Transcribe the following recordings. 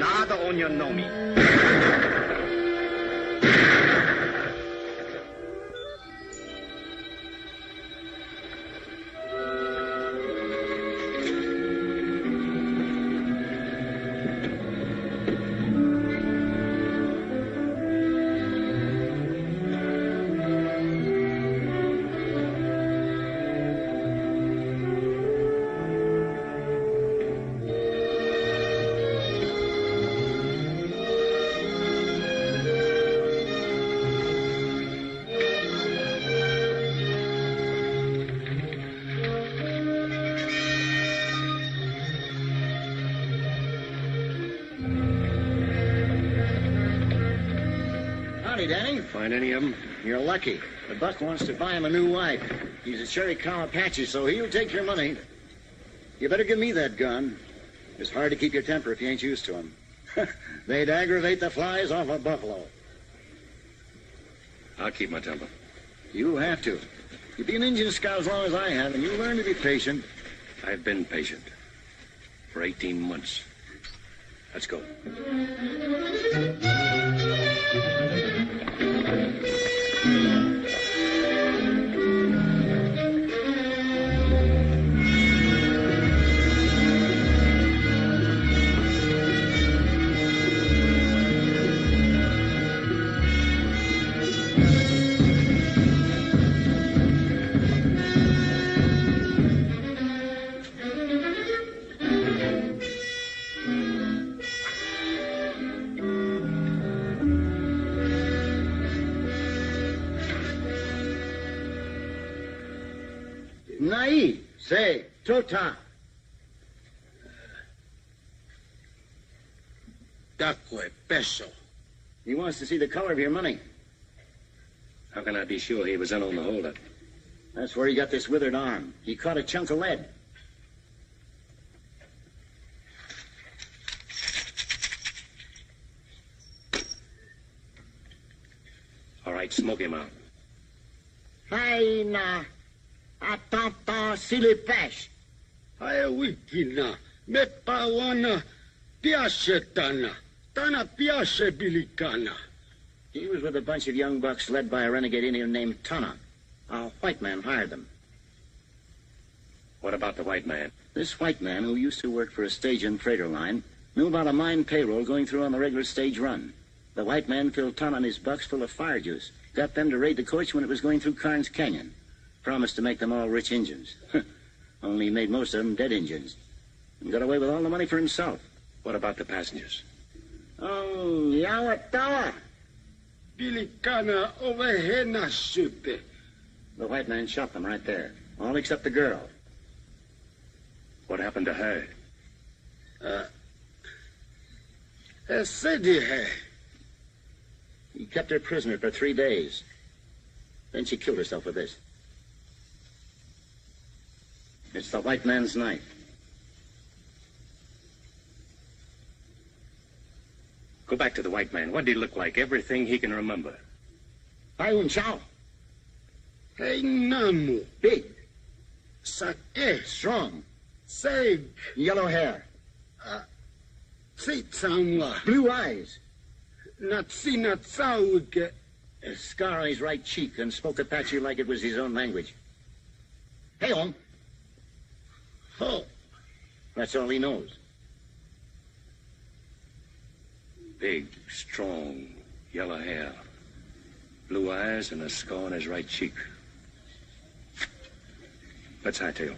Nada on your know me. Danny? Find any of them? You're lucky. The buck wants to buy him a new wife. He's a cherry cow Apache, so he'll take your money. You better give me that gun. It's hard to keep your temper if you ain't used to them. They'd aggravate the flies off a buffalo. I'll keep my temper. You'll have to. You've been an Indian scout as long as I have, and you'll learn to be patient. I've been patient. For 18 months. Let's go. Nai, say, Tota. Dakwe, peso. He wants to see the color of your money. How can I be sure he was in on the holdup? That's where he got this withered arm. He caught a chunk of lead. All right, smoke him out. Hai na. Atanta silipesh. Haya wikina, mepawana, piashetana, tana piase bilikana. He was with a bunch of young bucks led by a renegade Indian named Tana. A white man hired them. What about the white man? This white man, who used to work for a stage and freighter line, knew about a mine payroll going through on the regular stage run. The white man filled Tana and his bucks full of fire juice, got them to raid the coach when it was going through Carnes Canyon. Promised to make them all rich Injuns. Only made most of them dead Injuns. And got away with all the money for himself. What about the passengers? Oh, Yawatawa. Bilikana ovehena supe. The white man shot them right there. All except the girl. What happened to her? Esedi. He kept her prisoner for 3 days. Then she killed herself with this. It's the white man's knife. Go back to the white man. What did he look like? Everything he can remember. Ayun Chow. Hey namu. Big. Sake. Strong. Seg. Yellow hair. Sitsamwa. Blue eyes. Natsina tsauke. A scar on his right cheek and spoke Apache like it was his own language. Hey, on. Ho. That's all he knows. Big, strong, yellow hair. Blue eyes and a scar on his right cheek. Let's hightail.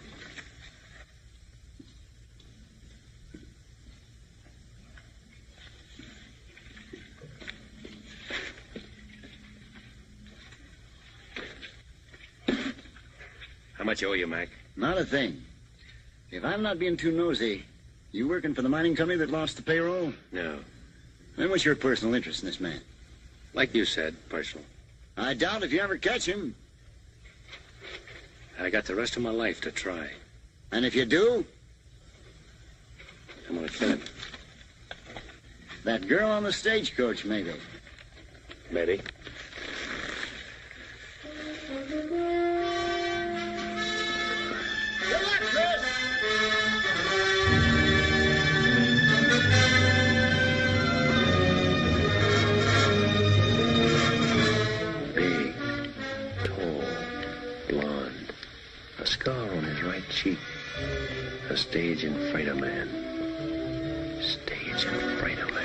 How much owe you, Mac? Not a thing. If I'm not being too nosy, you working for the mining company that lost the payroll? No. Then what's your personal interest in this man? Like you said, personal. I doubt if you ever catch him. I got the rest of my life to try. And if you do? I'm gonna kill him. That girl on the stagecoach, maybe. Maybe. Good luck, Chris! A stage and freighter man. Stage and freighter man.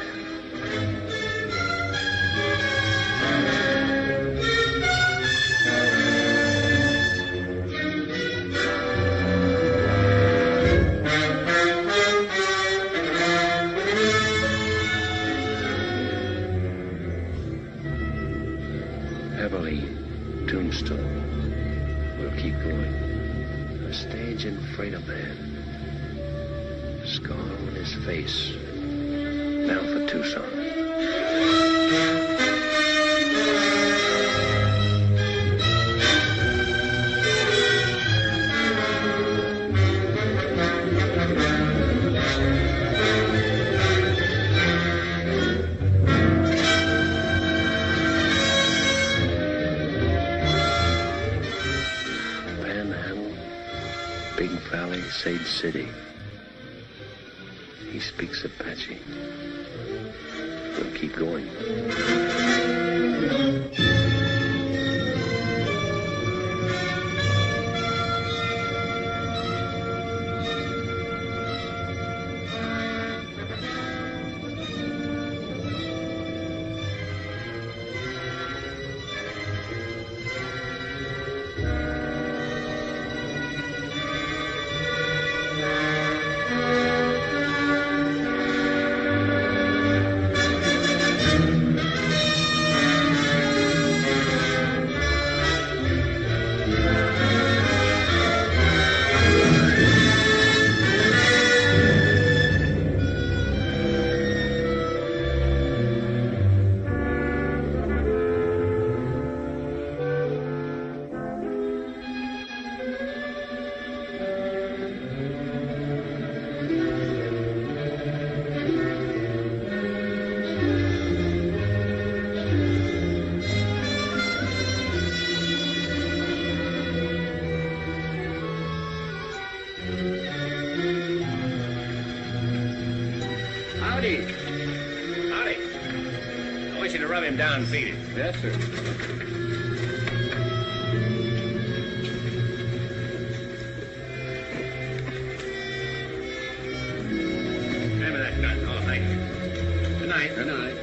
Tombstone. We'll keep going. A stage and freighter man. Scar on his face. Now for Tucson. Sage City. He speaks Apache. We'll keep going. Down, feed it. Yes, sir. Hand me that gun. Oh, thank you. Good night. Good night.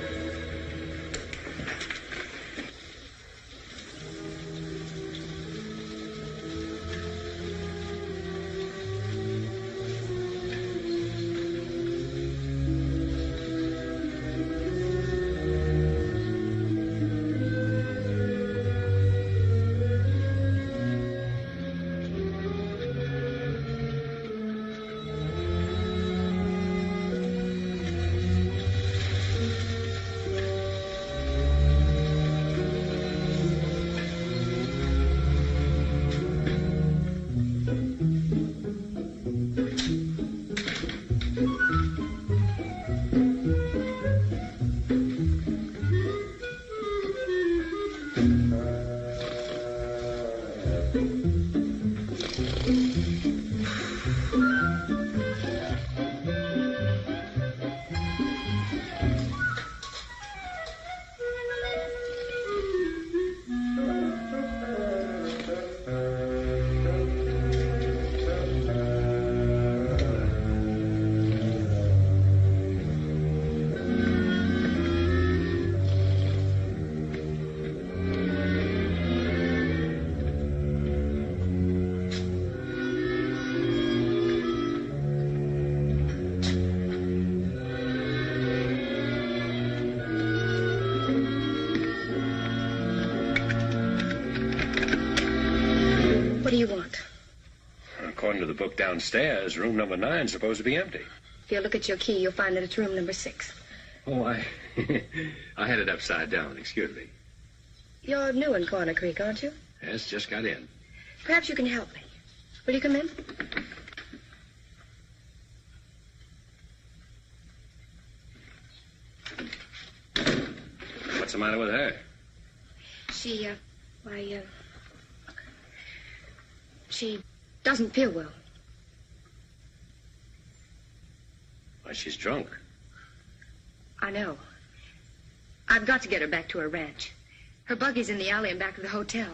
What do you want? According to the book downstairs, room number 9 is supposed to be empty. If you look at your key, you'll find that it's room number 6. Oh, I had it upside down. Excuse me. You're new in Corner Creek, aren't you? Yes, just got in. Perhaps you can help me. Will you come in? What's the matter with her? She doesn't feel well. Why, she's drunk. I know. I've got to get her back to her ranch. Her buggy's in the alley in back of the hotel.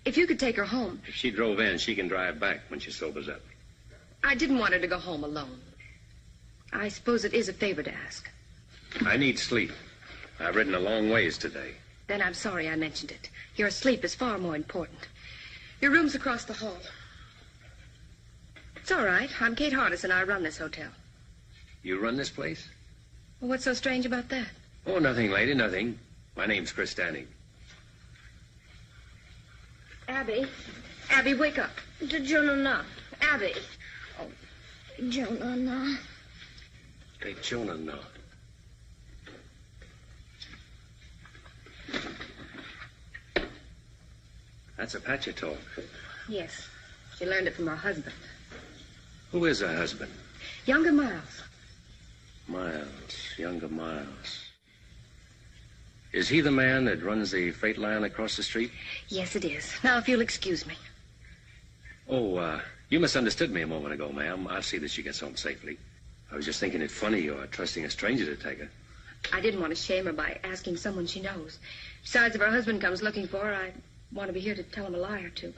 If you could take her home. If she drove in, she can drive back when she sobers up. I didn't want her to go home alone. I suppose it is a favor to ask. I need sleep. I've ridden a long ways today. Then I'm sorry I mentioned it. Your sleep is far more important. Your room's across the hall. It's all right. I'm Kate Hardison. I run this hotel. You run this place? Well, what's so strange about that? Oh, nothing, lady, nothing. My name's Chris Stanning. Abby. Abby, wake up. Jonah. Abby. Jonah. Hey, Jonah, no. That's Apache talk. Yes. She learned it from her husband. Who is her husband? Younger Miles. Younger Miles. Is he the man that runs the freight line across the street? Yes, it is. Now, if you'll excuse me. Oh, you misunderstood me a moment ago, ma'am. I'll see that she gets home safely. I was just thinking it funny you're trusting a stranger to take her. I didn't want to shame her by asking someone she knows. Besides, if her husband comes looking for her, I want to be here to tell him a lie or two.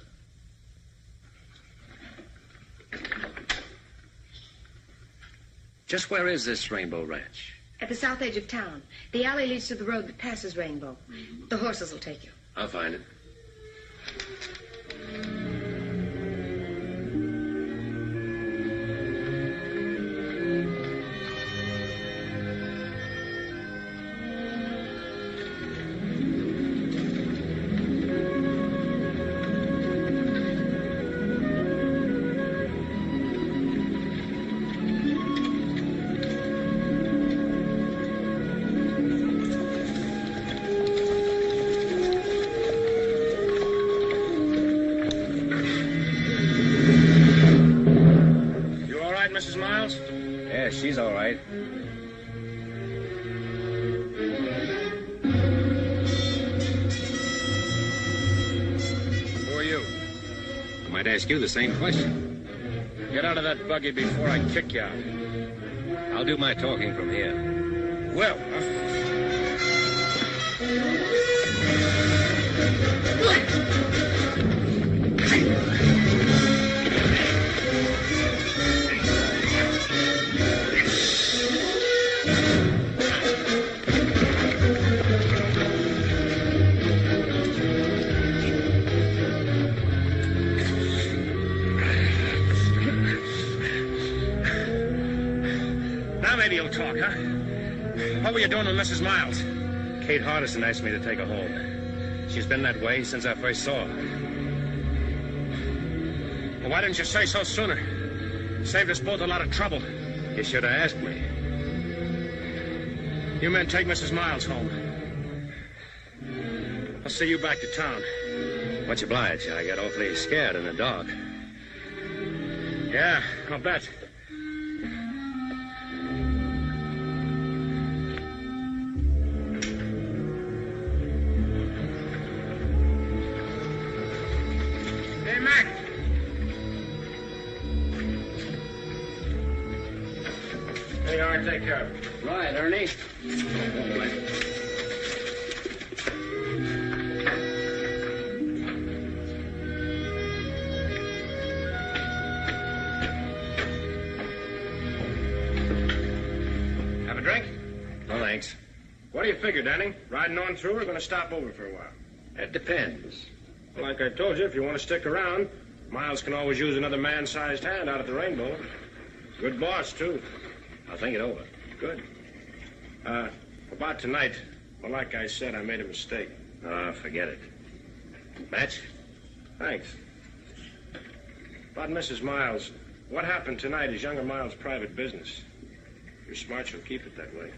Just where is this Rainbow Ranch? At the south edge of town. The alley leads to the road that passes Rainbow. The horses will take you. I'll find it. She's all right. Who are you? I might ask you the same question. Get out of that buggy before I kick you out. I'll do my talking from here. Well, maybe you'll talk, huh? What were you doing with Mrs. Miles? Kate Hardison asked me to take her home. She's been that way since I first saw her. Well, why didn't you say so sooner? Saved us both a lot of trouble. You should have asked me. You men take Mrs. Miles home. I'll see you back to town. Much obliged. I got awfully scared in the dark. Yeah, I'll bet. Take care of it. Right, Ernie. Have a drink? No, thanks. What do you figure, Danny? Riding on through or going to stop over for a while? It depends. Well, like I told you, if you want to stick around, Miles can always use another man-sized hand out at the Rainbow. Good boss, too. I'll think it over. Good. About tonight, well, like I said, I made a mistake. Forget it. Match? Thanks. About Mrs. Miles, what happened tonight is younger Miles' private business. If you're smart, you'll keep it that way.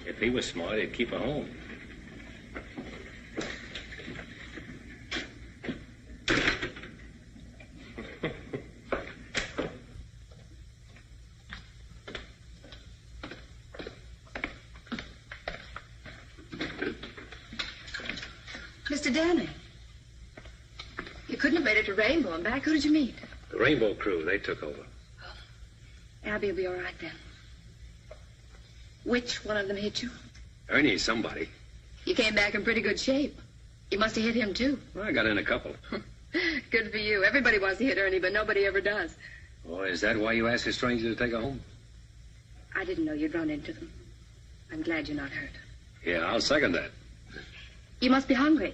If he was smart, he'd keep her home. Mr. Danny, you couldn't have made it to Rainbow and back. Who did you meet? The Rainbow crew, they took over. Oh. Abby will be all right then. Which one of them hit you? Ernie's somebody. You came back in pretty good shape. You must have hit him, too. Well, I got in a couple. Good for you. Everybody wants to hit Ernie, but nobody ever does. Oh, is that why you asked a stranger to take her home? I didn't know you'd run into them. I'm glad you're not hurt. Yeah, I'll second that. You must be hungry.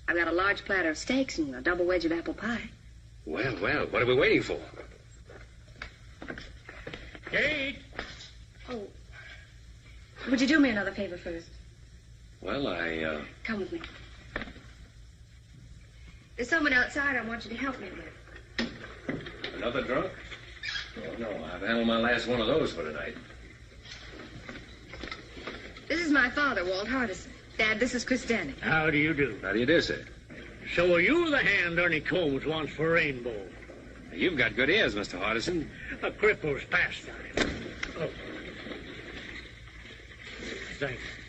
I've got a large platter of steaks and a double wedge of apple pie. Well, what are we waiting for? Kate! Oh. Would you do me another favor first? Well, Come with me. There's someone outside I want you to help me with. Another drunk? Oh, no, I've handled my last one of those for tonight. This is my father, Walt Hardison. Dad, this is Chris Danny. How do you do? How do you do, sir? So are you the hand Ernie Combs wants for Rainbow? You've got good ears, Mr. Hardison. A cripple's pastime. Oh. Thank you.